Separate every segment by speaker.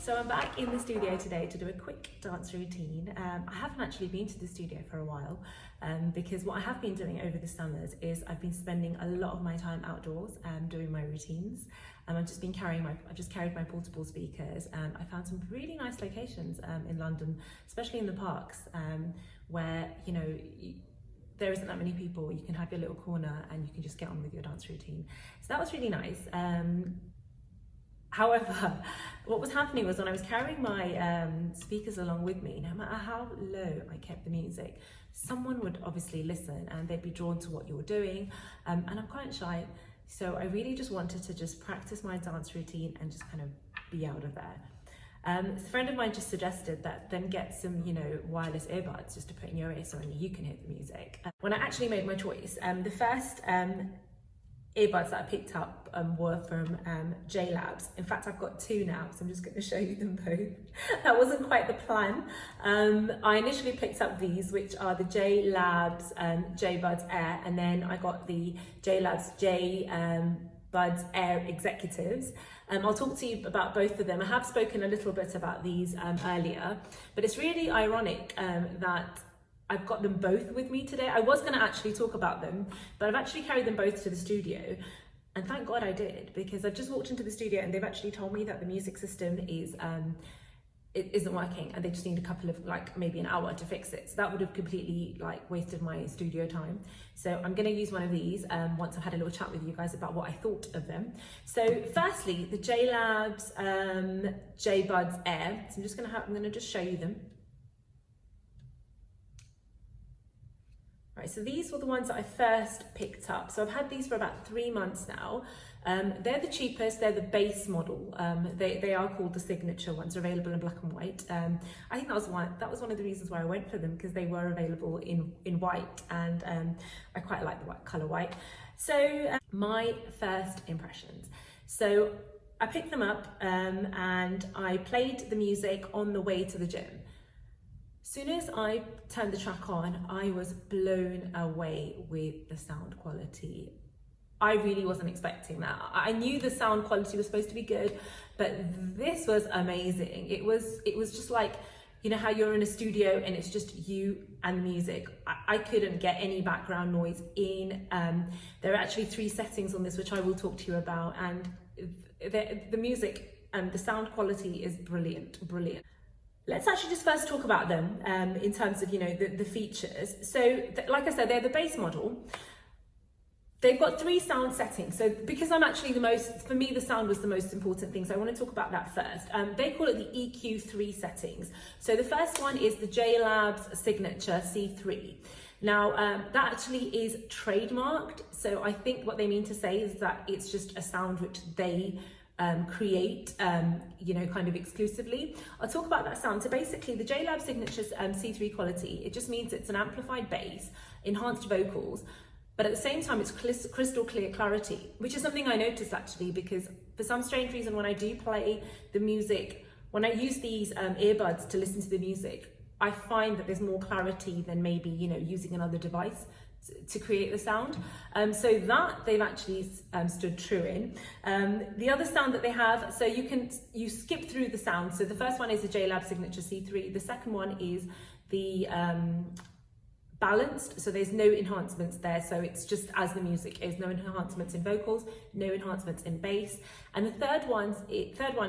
Speaker 1: So I'm back in the studio today to do a quick dance routine. I haven't actually been to the studio for a while because what I have been doing over the summers is I've been spending a lot of my time outdoors doing my routines. I've just carried my portable speakers. I found some really nice locations in London, especially in the parks where, you know, there isn't that many people. You can have your little corner and you can just get on with your dance routine. So that was really nice. However, what was happening was when I was carrying my speakers along with me, no matter how low I kept the music, someone would obviously listen and they'd be drawn to what you were doing. And I'm quite shy, so I really just wanted to just practice my dance routine and just kind of be out of there. A friend of mine just suggested that then get some, you know, wireless earbuds just to put in your ear so only you can hear the music. When I actually made my choice, the first earbuds that I picked up were from Jlabs. In fact, I've got two now, so I'm just going to show you them both. That wasn't quite the plan. I initially picked up these, which are the Jlabs Jbuds Air, and then I got the Jlabs Jbuds Air Executives. I'll talk to you about both of them. I have spoken a little bit about these earlier, but it's really ironic that I've got them both with me today. I was going to actually talk about them, but I've actually carried them both to the studio, and thank God I did, because I've just walked into the studio and they've actually told me that the music system it isn't working and they just need a couple of, like, maybe an hour to fix it. So that would have completely wasted my studio time. So I'm going to use one of these once I've had a little chat with you guys about what I thought of them. So firstly, the Jlabs Jbuds Air. So I'm going to just show you them. Right, so these were the ones that I first picked up. So I've had these for about 3 months now. They're the cheapest, they're the base model. They are called the signature ones, they're available in black and white. I think that was one of the reasons why I went for them, because they were available in white, and I quite like the colour white. So my first impressions. So I picked them up and I played the music on the way to the gym. Soon as I turned the track on, I was blown away with the sound quality. I really wasn't expecting that. I knew the sound quality was supposed to be good, but this was amazing. It was just like, you know how you're in a studio and it's just you and the music. I couldn't get any background noise in. There are actually 3 settings on this, which I will talk to you about, and the music and the sound quality is brilliant. Let's actually just first talk about them in terms of, you know, the features. So like I said, they're the base model. They've got 3 sound settings. So because I'm actually for me, the sound was the most important thing. So I want to talk about that first. They call it the EQ3 settings. So the first one is the Jlabs Signature C3. Now, that actually is trademarked. So I think what they mean to say is that it's just a sound which they create, you know, kind of exclusively. I'll talk about that sound. So basically the Jlabs Signature's C3 quality, it just means it's an amplified bass, enhanced vocals, but at the same time it's crystal clear clarity, which is something I noticed actually, because for some strange reason when I do play the music, when I use these earbuds to listen to the music, I find that there's more clarity than maybe, you know, using another device to create the sound. So that they've actually stood true in. The other sound that they have, so you skip through the sound. So the first one is the Jlabs Signature C3. The second one is the balanced, so there's no enhancements there, so it's just as the music is, no enhancements in vocals, no enhancements in bass. And the third one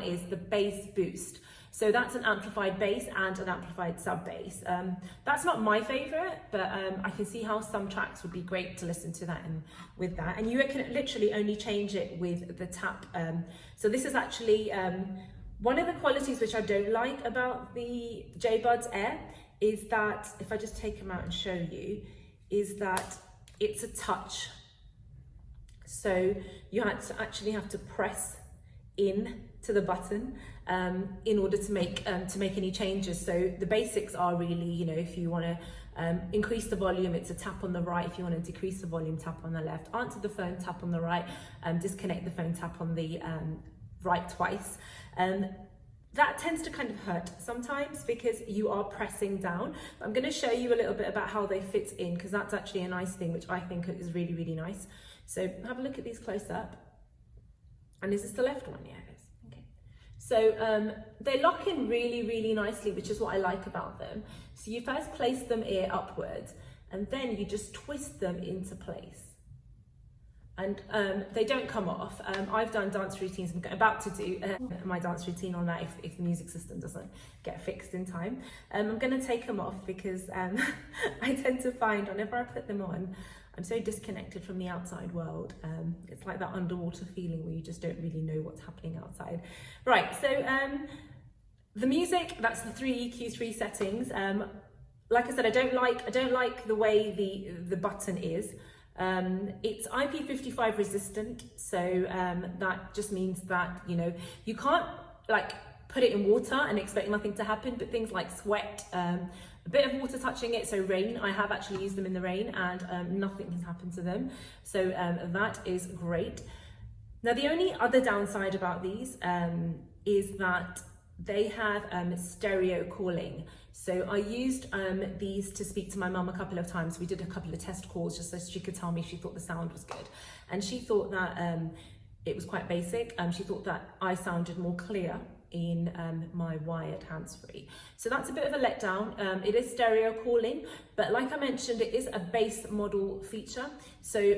Speaker 1: is the bass boost. So that's an amplified bass and an amplified sub bass. That's not my favorite, but I can see how some tracks would be great to listen to that and with that. And you can literally only change it with the tap. So this is actually one of the qualities which I don't like about the Jbuds Air is that, if I just take them out and show you, is that it's a touch. So you actually have to press in to the button in order to make any changes. So the basics are really, you know, if you want to increase the volume, it's a tap on the right. If you want to decrease the volume, tap on the left. Answer the phone, tap on the right. Disconnect the phone, tap on the right twice. That tends to kind of hurt sometimes because you are pressing down. But I'm going to show you a little bit about how they fit in, because that's actually a nice thing, which I think is really, really nice. So have a look at these close up. And is this the left one? Yeah, it is. Okay. So they lock in really nicely, which is what I like about them. So you first place them ear upwards, and then you just twist them into place. And they don't come off. I've done dance routines. I'm about to do my dance routine on that if the music system doesn't get fixed in time. I'm going to take them off because I tend to find whenever I put them on, I'm so disconnected from the outside world. It's like that underwater feeling where you just don't really know what's happening outside. Right, so the music, that's the 3 EQs, 3 settings. Like I said, I don't like the way the button is. It's IP55 resistant, so that just means that, you know, you can't like put it in water and expect nothing to happen, but things like sweat, a bit of water touching it, so rain, I have actually used them in the rain and nothing has happened to them, so that is great. Now the only other downside about these is that they have stereo calling. So I used these to speak to my mum a couple of times. We did a couple of test calls just so she could tell me she thought the sound was good. And she thought that it was quite basic. She thought that I sounded more clear in my wired hands-free. So that's a bit of a letdown. It is stereo calling, but like I mentioned, it is a base model feature. So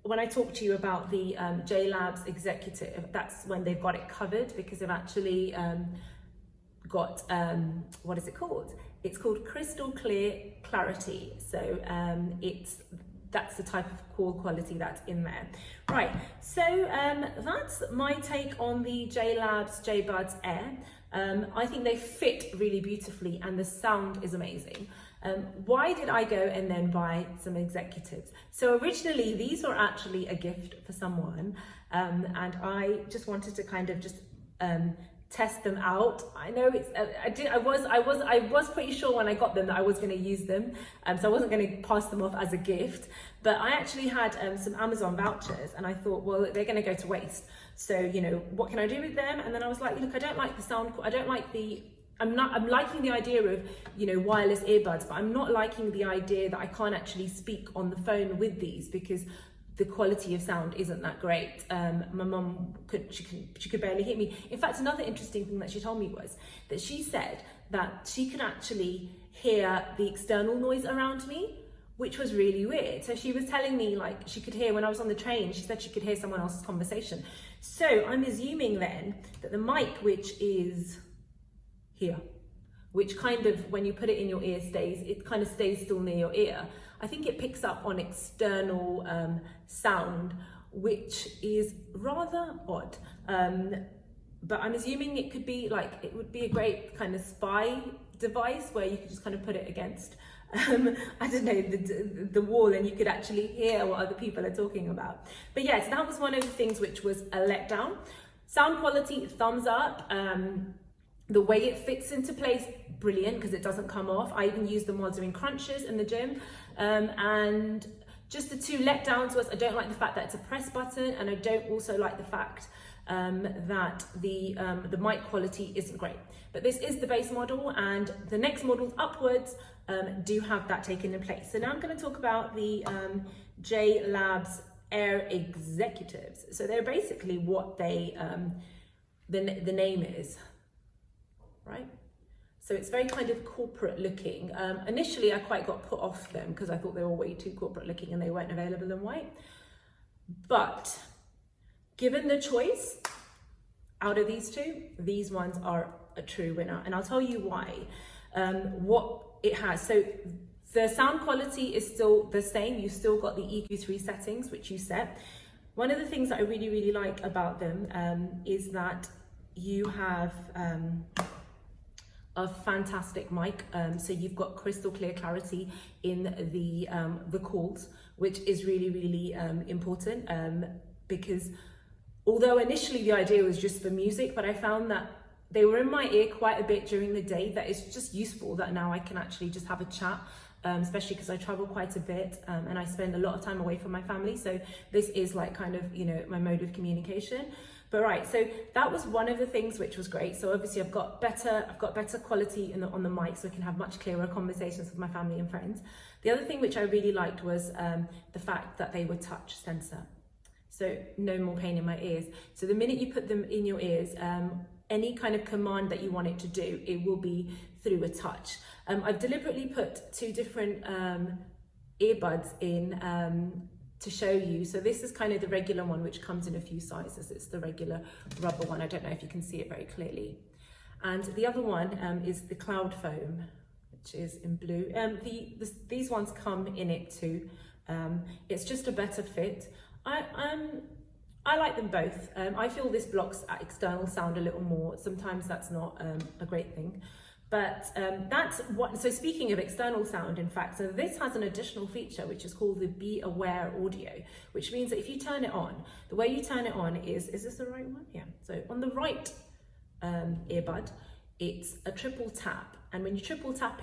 Speaker 1: when I talk to you about the Jlabs Executive, that's when they've got it covered, because they've actually got, what is it called? It's called Crystal Clear Clarity. So that's the type of call quality that's in there. Right, so that's my take on the Jlabs Jbuds Air. I think they fit really beautifully and the sound is amazing. Why did I go and then buy some executives? So originally these were actually a gift for someone, and I just wanted to kind of just test them out. I know it's I was pretty sure when I got them that I was going to use them, so I wasn't going to pass them off as a gift, but I actually had some Amazon vouchers and I thought, well, they're going to go to waste, so you know, what can I do with them? And then I was like, look, I don't like the sound, I don't like the I'm liking the idea of, you know, wireless earbuds, but I'm not liking the idea that I can't actually speak on the phone with these because the quality of sound isn't that great. My mum she could barely hear me. In fact, another interesting thing that she told me was that she said that she could actually hear the external noise around me, which was really weird. So she was telling me like she could hear when I was on the train, she said she could hear someone else's conversation. So I'm assuming then that the mic, which is here, which kind of, when you put it in your ear, it kind of stays still near your ear. I think it picks up on external sound, which is rather odd. But I'm assuming it could be like, it would be a great kind of spy device where you could just kind of put it against, I don't know, the wall, and you could actually hear what other people are talking about. But yes, that was one of the things which was a letdown. Sound quality, thumbs up. The way it fits into place, brilliant, because it doesn't come off. I even use them while doing crunches in the gym. And just the two letdowns was I don't like the fact that it's a press button, and I don't also like the fact that the mic quality isn't great. But this is the base model, and the next models upwards do have that taken in place. So now I'm going to talk about the Jlabs Air Executives. So they're basically what they the name is. Right? So it's very kind of corporate looking. Initially, I quite got put off them because I thought they were way too corporate looking and they weren't available in white. But given the choice out of these two, these ones are a true winner. And I'll tell you why. What it has. So the sound quality is still the same. You've still got the EQ3 settings, which you set. One of the things that I really, really like about them is that you have a fantastic mic, so you've got crystal clear clarity in the calls, which is really, really important, because although initially the idea was just for music, but I found that they were in my ear quite a bit during the day, that it's just useful that now I can actually just have a chat, especially because I travel quite a bit and I spend a lot of time away from my family, so this is like kind of, you know, my mode of communication. But right, so that was one of the things which was great. So obviously I've got better quality on the mic, so I can have much clearer conversations with my family and friends. The other thing which I really liked was the fact that they were touch sensor. So no more pain in my ears. So the minute you put them in your ears, any kind of command that you want it to do, it will be through a touch. I've deliberately put two different earbuds in to show you. So this is kind of the regular one, which comes in a few sizes. It's the regular rubber one. I don't know if you can see it very clearly. And the other one is the cloud foam, which is in blue. These ones come in it too. It's just a better fit. I like them both. I feel this blocks external sound a little more. Sometimes that's not a great thing. But that's what, so speaking of external sound, in fact, so this has an additional feature which is called the Be Aware audio, which means that if you turn it on, the way you turn it on is this the right one? Yeah. So on the right earbud, it's a triple tap. And when you triple tap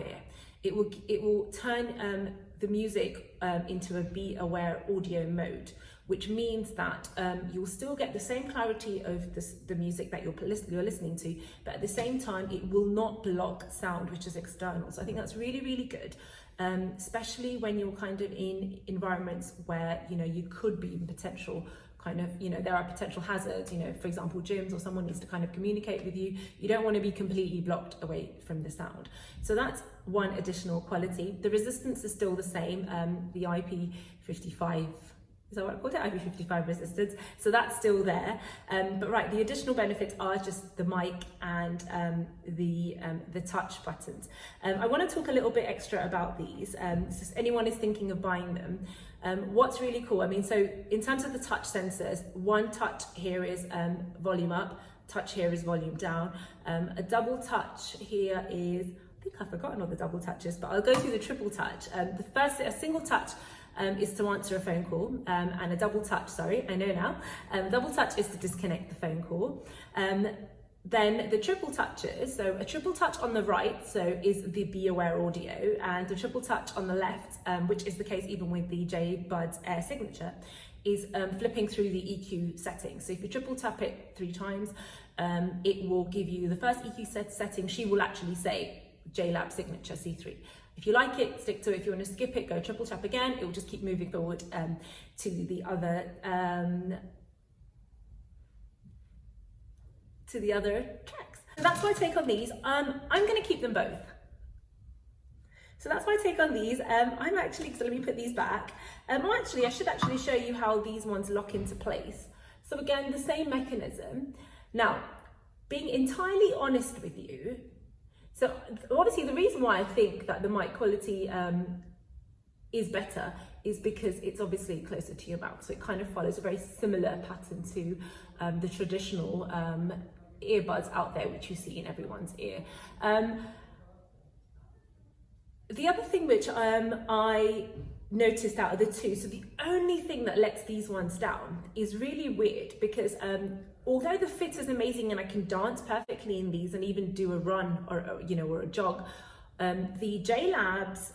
Speaker 1: it will turn the music into a Be Aware audio mode, which means that you'll still get the same clarity of the music that you're listening to, but at the same time, it will not block sound, which is external. So I think that's really, really good, especially when you're kind of in environments where, you know, you could be in potential kind of, you know, there are potential hazards, you know, for example, gyms, or someone needs to kind of communicate with you. You don't want to be completely blocked away from the sound. So that's one additional quality. The resistance is still the same, the IP55, is that what I called it? IP55 resistance. So that's still there. But right, the additional benefits are just the mic and the touch buttons. I want to talk a little bit extra about these. So if anyone is thinking of buying them, what's really cool, I mean, so in terms of the touch sensors, one touch here is volume up, touch here is volume down. A double touch here is, I think I've forgotten all the double touches, but I'll go through the triple touch. A single touch is to answer a phone call, and a double touch, sorry, I know now, double touch is to disconnect the phone call. Then the triple touches, so a triple touch on the right, so is the Be Aware audio, and the triple touch on the left, which is the case even with the Jbuds Air Signature, is flipping through the EQ settings. So if you triple tap it 3 times, it will give you the first EQ setting. She will actually say Jlabs Signature C3. If you like it, stick to it. If you want to skip it, go triple tap again. It will just keep moving forward to the other tracks. So that's my take on these. I'm going to keep them both. So that's my take on these. I'm actually, so let me put these back. I should actually show you how these ones lock into place. So again, the same mechanism. Now, being entirely honest with you, so obviously the reason why I think that the mic quality is better is because it's obviously closer to your mouth. So it kind of follows a very similar pattern to the traditional earbuds out there, which you see in everyone's ear. The other thing which I noticed out of the two, so the only thing that lets these ones down is really weird, because although the fit is amazing and I can dance perfectly in these and even do a run or a jog, the Jlabs,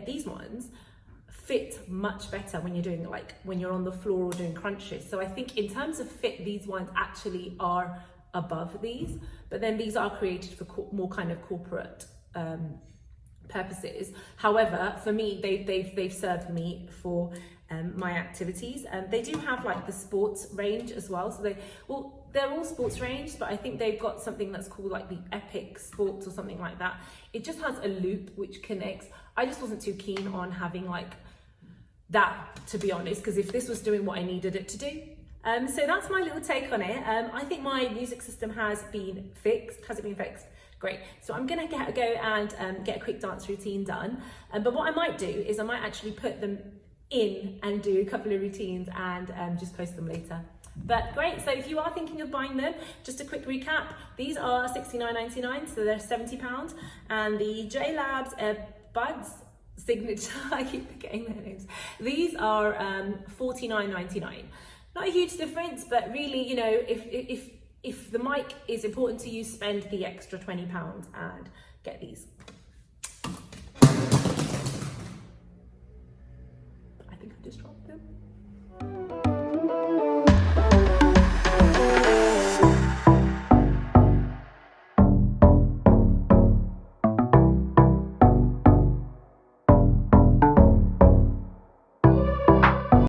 Speaker 1: these ones fit much better when you're doing, like when you're on the floor or doing crunches. So I think in terms of fit, these ones actually are above these, but then these are created for more kind of corporate purposes. However, for me, they've served me for my activities. They do have like the sports range as well. So they're all sports range, but I think they've got something that's called like the Epic Sports or something like that. It just has a loop which connects. I just wasn't too keen on having like that, to be honest, because if this was doing what I needed it to do. So that's my little take on it. I think my music system has been fixed. Has it been fixed? Great. So I'm gonna go and get a quick dance routine done. But what I might do is I might actually put them in and do a couple of routines and just post them later. But great, so if you are thinking of buying them, just a quick recap, these are $69.99, so they're £70, and the Jlabs Earbuds Signature, I keep forgetting their names, these are $49.99. Not a huge difference, but really, you know, if the mic is important to you, spend the extra £20 and get these. I think I just dropped them.